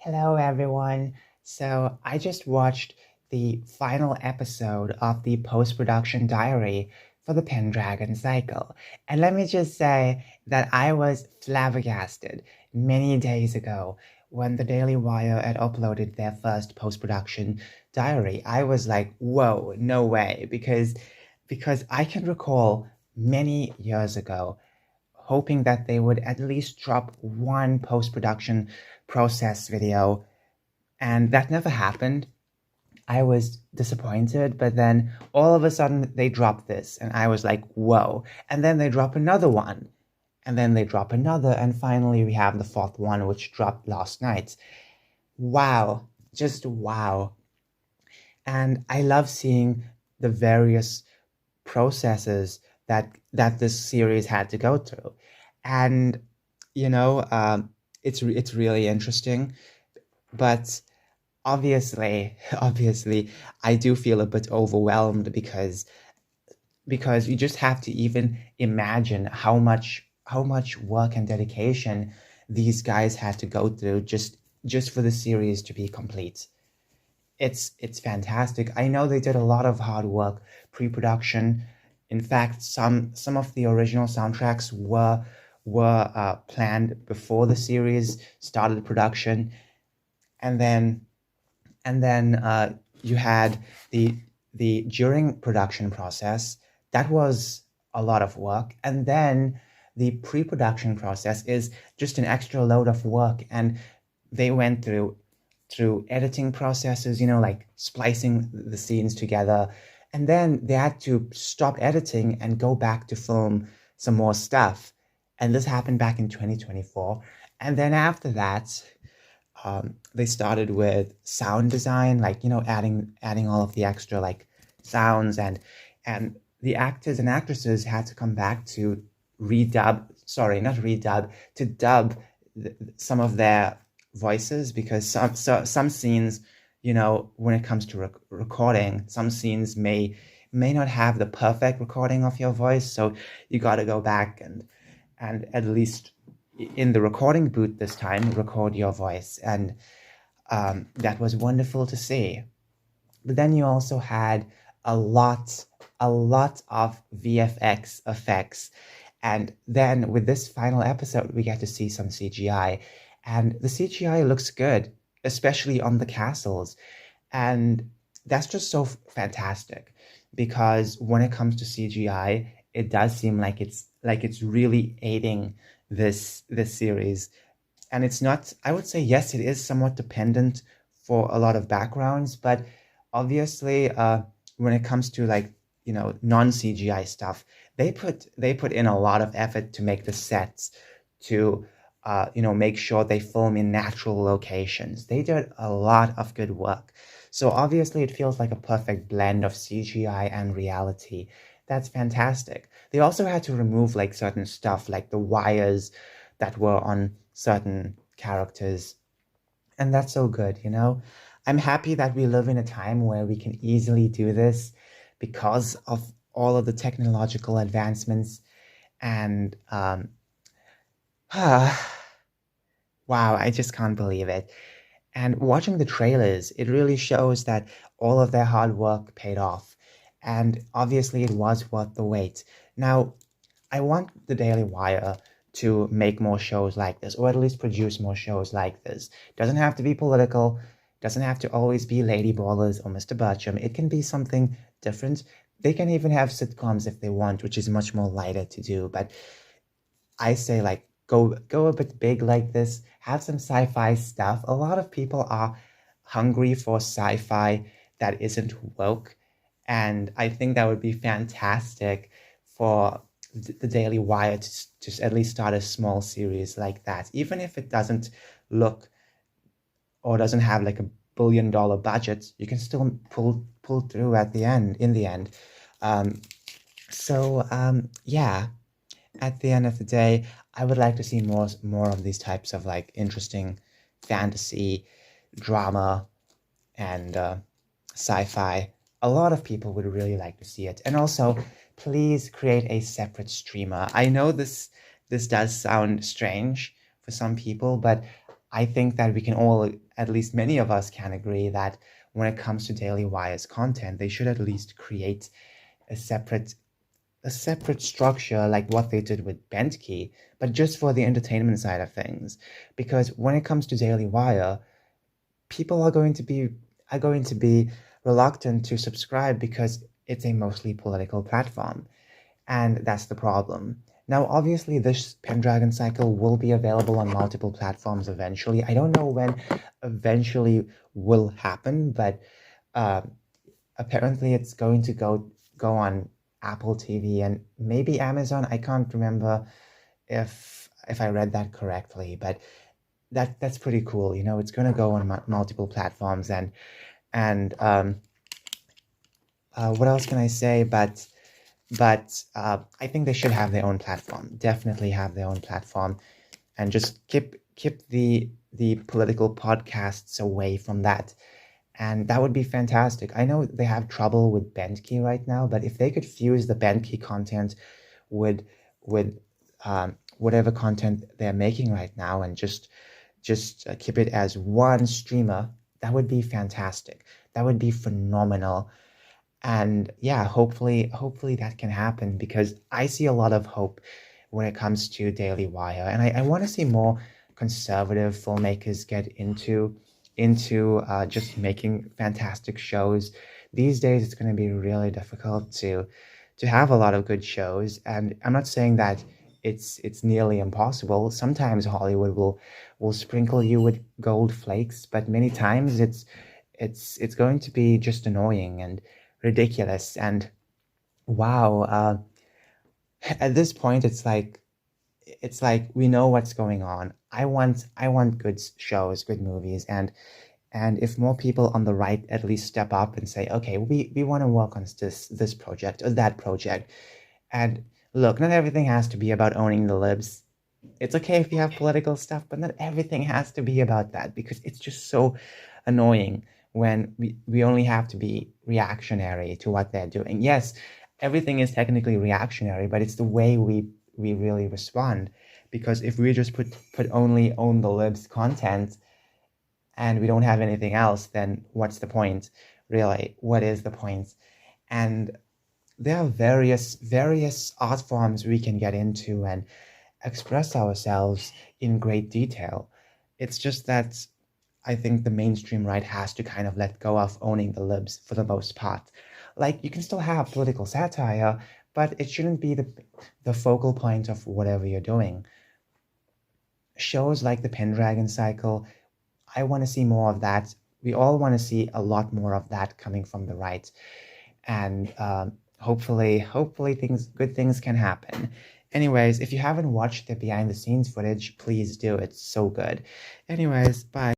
Hello, everyone. So, I just watched the final episode of the post production diary for the Pendragon Cycle. And let me just say that I was flabbergasted many days ago when the Daily Wire had uploaded their first post production diary. I was like, whoa, no way. Because I can recall many years ago hoping that they would at least drop one post production process video, and that never happened. I was disappointed, but then all of a sudden they dropped this, and I was like, whoa. And then they drop another one, and then they drop another, and finally we have the fourth one, which dropped last night. Wow, just wow. And I love seeing the various processes that this series had to go through. And you know, it's really interesting, but obviously, I do feel a bit overwhelmed because you just have to even imagine how much work and dedication these guys had to go through just for the series to be complete. It's fantastic. I know they did a lot of hard work pre-production. In fact, some of the original soundtracks were planned before the series started production, and then you had the during production process. That was a lot of work, and then the pre-production process is just an extra load of work, and they went through editing processes, like splicing the scenes together, and then they had to stop editing and go back to film some more stuff. And this happened back in 2024. And then after that, they started with sound design, like adding all of the extra like sounds, and the actors and actresses had to come back to redub, sorry, not redub, to dub some of their voices, because some scenes, when it comes to recording, some scenes may not have the perfect recording of your voice, so you got to go back and at least in the recording booth this time record your voice. And that was wonderful to see. But then you also had a lot of VFX effects, and then with this final episode we get to see some CGI, and the CGI looks good, especially on the castles. And that's just so fantastic, because when it comes to CGI, it does seem like it's really aiding this series. And it's not, I would say, yes, it is somewhat dependent for a lot of backgrounds, but obviously, when it comes to like, non-CGI stuff, they put in a lot of effort to make the sets, to make sure they film in natural locations. They did a lot of good work. So obviously it feels like a perfect blend of CGI and reality. That's fantastic. They also had to remove like certain stuff, like the wires that were on certain characters. And that's so good. I'm happy that we live in a time where we can easily do this because of all of the technological advancements. And wow, I just can't believe it. And watching the trailers, it really shows that all of their hard work paid off. And obviously, it was worth the wait. Now, I want the Daily Wire to make more shows like this, or at least produce more shows like this. Doesn't have to be political, doesn't have to always be Lady Ballers or Mr. Bertram. It can be something different. They can even have sitcoms if they want, which is much more lighter to do. But I say, like, go a bit big like this. Have some sci-fi stuff. A lot of people are hungry for sci-fi that isn't woke, and I think that would be fantastic for the Daily Wire to at least start a small series like that, even if it doesn't look or doesn't have like $1 billion budget. You can still pull through at the end. In the end, um, yeah. At the end of the day, I would like to see more of these types of like interesting fantasy, drama, and sci-fi. A lot of people would really like to see it. And also, please create a separate streamer. I know this does sound strange for some people, but I think that we can all, at least many of us, can agree that when it comes to Daily Wire's content, they should at least create a separate structure like what they did with Bentkey, but just for the entertainment side of things. Because when it comes to Daily Wire, people are going to be reluctant to subscribe because it's a mostly political platform, and that's the problem. Now, obviously, this Pendragon Cycle will be available on multiple platforms eventually. I don't know when eventually will happen, but uh, apparently it's going to go on Apple TV and maybe Amazon. I can't remember if I read that correctly, but that's pretty cool. You know, it's going to go on multiple platforms, and what else can I say? But I think they should have their own platform. Definitely have their own platform, and just keep the political podcasts away from that. And that would be fantastic. I know they have trouble with Bentkey right now, but if they could fuse the Bentkey content with whatever content they're making right now, and just keep it as one streamer, that would be fantastic. That would be phenomenal. And yeah, hopefully that can happen, because I see a lot of hope when it comes to Daily Wire, and I want to see more conservative filmmakers get into just making fantastic shows. These days, it's going to be really difficult to have a lot of good shows, and I'm not saying that it's nearly impossible. Sometimes Hollywood will sprinkle you with gold flakes, but many times it's going to be just annoying and ridiculous. And wow, at this point, it's like we know what's going on. I want good shows, good movies, and if more people on the right at least step up and say, okay, we want to work on this project or that project. And look, not everything has to be about owning the libs. It's okay if you have political stuff, but not everything has to be about that, because it's just so annoying when we only have to be reactionary to what they're doing. Yes, everything is technically reactionary, but it's the way we really respond. Because if we just put only own the libs content and we don't have anything else, then what's the point? Really, what is the point? And there are various art forms we can get into and express ourselves in great detail. It's just that I think the mainstream right has to kind of let go of owning the libs for the most part. Like, you can still have political satire, but it shouldn't be the focal point of whatever you're doing. Shows like the Pendragon Cycle, I want to see more of that. We all want to see a lot more of that coming from the right, and hopefully good things can happen. Anyways, if you haven't watched the behind the scenes footage, please do. It's so good. Anyways, bye.